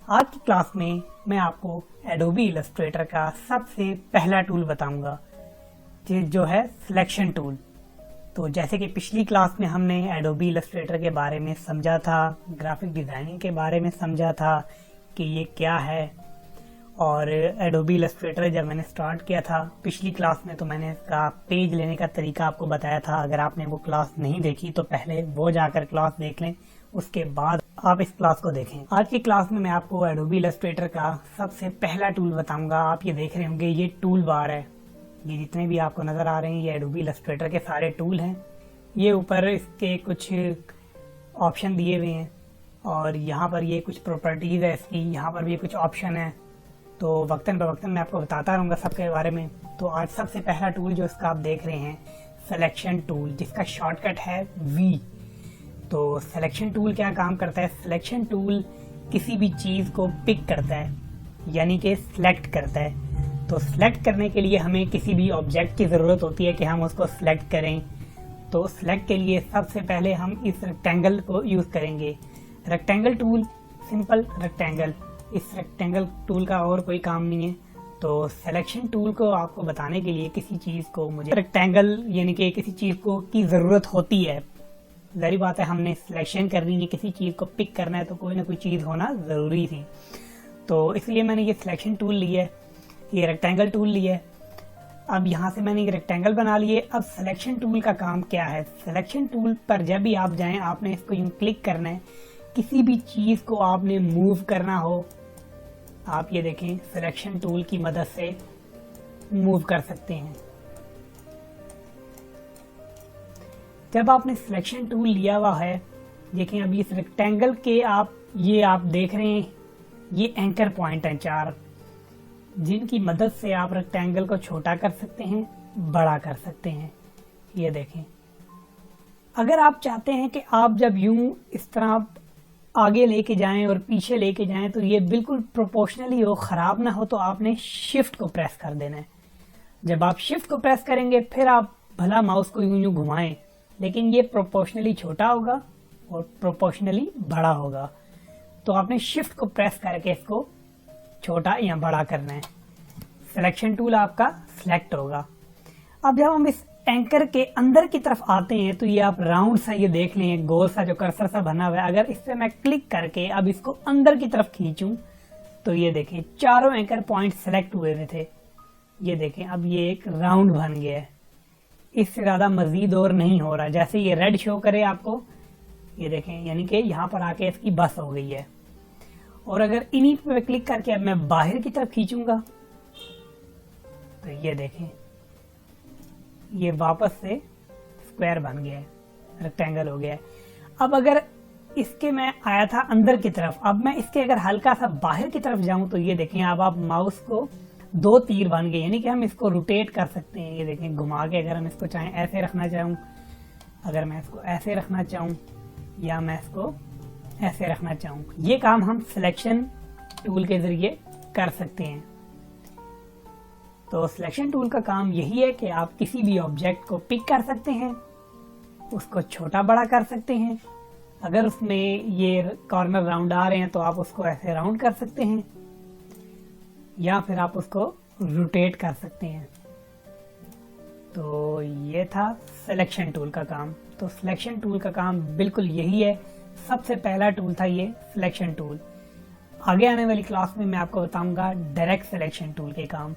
आज की क्लास में मैं आपको एडोबी इलस्ट्रेटर का सबसे पहला टूल बताऊंगा जो है सिलेक्शन टूल। तो जैसे कि पिछली क्लास में हमने एडोबी इलस्ट्रेटर के बारे में समझा था, ग्राफिक डिज़ाइनिंग के बारे में समझा था कि ये क्या है। और एडोबी इलस्ट्रेटर जब मैंने स्टार्ट किया था पिछली क्लास में तो मैंने इसका पेज लेने का तरीका आपको बताया था। अगर आपने वो क्लास नहीं देखी तो पहले वो जाकर क्लास देख लें, उसके बाद आप इस क्लास को देखें। आज की क्लास में मैं आपको एडोबी इलस्ट्रेटर का सबसे पहला टूल बताऊंगा। आप ये देख रहे होंगे, ये टूल बार है। ये जितने भी आपको नज़र आ रहे हैं ये एडोबी इलस्ट्रेटर के सारे टूल हैं। ये ऊपर इसके कुछ ऑप्शन दिए हुए हैं और यहाँ पर ये कुछ प्रॉपर्टीज़ है इसकी, यहाँ पर भी कुछ ऑप्शन है। तो वक्तन बवक्तन मैं आपको बताता रहूँगा सबके बारे में। तो आज सबसे पहला टूल जो इसका आप देख रहे हैं सिलेक्शन टूल, जिसका शॉर्टकट है वी। तो सिलेक्शन टूल क्या काम करता है? सिलेक्शन टूल किसी भी चीज़ को पिक करता है, यानी कि सिलेक्ट करता है। तो सिलेक्ट करने के लिए हमें किसी भी ऑब्जेक्ट की ज़रूरत होती है कि हम उसको सिलेक्ट करें। तो सिलेक्ट के लिए सबसे पहले हम इस रेक्टेंगल को यूज़ करेंगे। Rectangle tool, simple rectangle. इस रेक्टेंगल टूल का और कोई काम नहीं है। तो सिलेक्शन टूल को आपको बताने के लिए किसी चीज़ को मुझे रेक्टेंगल यानी कि किसी चीज़ को की ज़रूरत होती है। ज़ाहिर बात है, हमने सिलेक्शन करनी है, किसी चीज़ को पिक करना है तो कोई ना कोई चीज़ होना ज़रूरी थी। तो इसलिए मैंने ये सिलेक्शन टूल लिया है, ये रेक्टेंगल टूल लिया है। अब यहाँ से मैंने एक रेक्टेंगल बना लिए। अब सिलेक्शन टूल का काम क्या है? सिलेक्शन टूल पर जब भी आप जाएं आपने इसको यूँ क्लिक करना है। किसी भी चीज़ को आपने मूव करना हो, आप ये देखें सिलेक्शन टूल की मदद से मूव कर सकते हैं। जब आपने सिलेक्शन टूल लिया हुआ है, देखें अभी इस रेक्टेंगल के आप देख रहे हैं, ये एंकर पॉइंट हैं 4, जिनकी मदद से आप रेक्टेंगल को छोटा कर सकते हैं, बड़ा कर सकते हैं। ये देखें, अगर आप चाहते हैं कि आप जब यूं इस तरह आगे लेके जाएं और पीछे लेके जाएं तो ये बिल्कुल प्रोपोर्शनली हो, ख़राब ना हो, तो आपने शिफ्ट को प्रेस कर देना है। जब आप शिफ्ट को प्रेस करेंगे फिर आप भला माउस को यूं घुमाएं, लेकिन ये प्रोपोर्शनली छोटा होगा और प्रोपोर्शनली बड़ा होगा। तो आपने शिफ्ट को प्रेस करके इसको छोटा या बड़ा करना है। सिलेक्शन टूल आपका सिलेक्ट होगा। अब जब हम इस एंकर के अंदर की तरफ आते हैं तो ये आप राउंड सा ये देख लें, गोल सा जो कर्सर सा बना हुआ है। अगर इस पे मैं क्लिक करके अब इसको अंदर की तरफ खींचूं तो ये देखें चारों एंकर पॉइंट सेलेक्ट हुए हुए थे। ये देखें अब ये एक राउंड बन गया है। इससे ज़्यादा मजीद और नहीं हो रहा। जैसे ये रेड शो करे आपको, ये देखें, यानी कि यहाँ पर आके इसकी बस हो गई है। और अगर इन्हीं पे क्लिक करके अब मैं बाहर की तरफ खींचूंगा तो ये देखें ये वापस से स्क्वायर बन गया है, रेक्टेंगल हो गया है। अब अगर इसके मैं आया था अंदर की तरफ, अब मैं इसके अगर हल्का सा बाहर की तरफ जाऊं तो ये देखें अब आप माउस को 2 तीर बन गए, यानी कि हम इसको रोटेट कर सकते हैं। ये देखें घुमा के, अगर हम इसको चाहें ऐसे रखना चाहूँ, अगर मैं इसको ऐसे रखना चाहूँ या मैं इसको ऐसे रखना चाहूँ, ये काम हम सिलेक्शन टूल के जरिए कर सकते हैं। तो सिलेक्शन टूल का काम यही है कि आप किसी भी ऑब्जेक्ट को पिक कर सकते हैं, उसको छोटा बड़ा कर सकते हैं। अगर उसमें ये कॉर्नर राउंड आ रहे हैं तो आप उसको ऐसे राउंड कर सकते हैं या फिर आप उसको रोटेट कर सकते हैं। तो ये था सिलेक्शन टूल का काम। तो सिलेक्शन टूल का काम बिल्कुल यही है। सबसे पहला टूल था ये सिलेक्शन टूल। आगे आने वाली क्लास में मैं आपको बताऊंगा डायरेक्ट सिलेक्शन टूल के काम।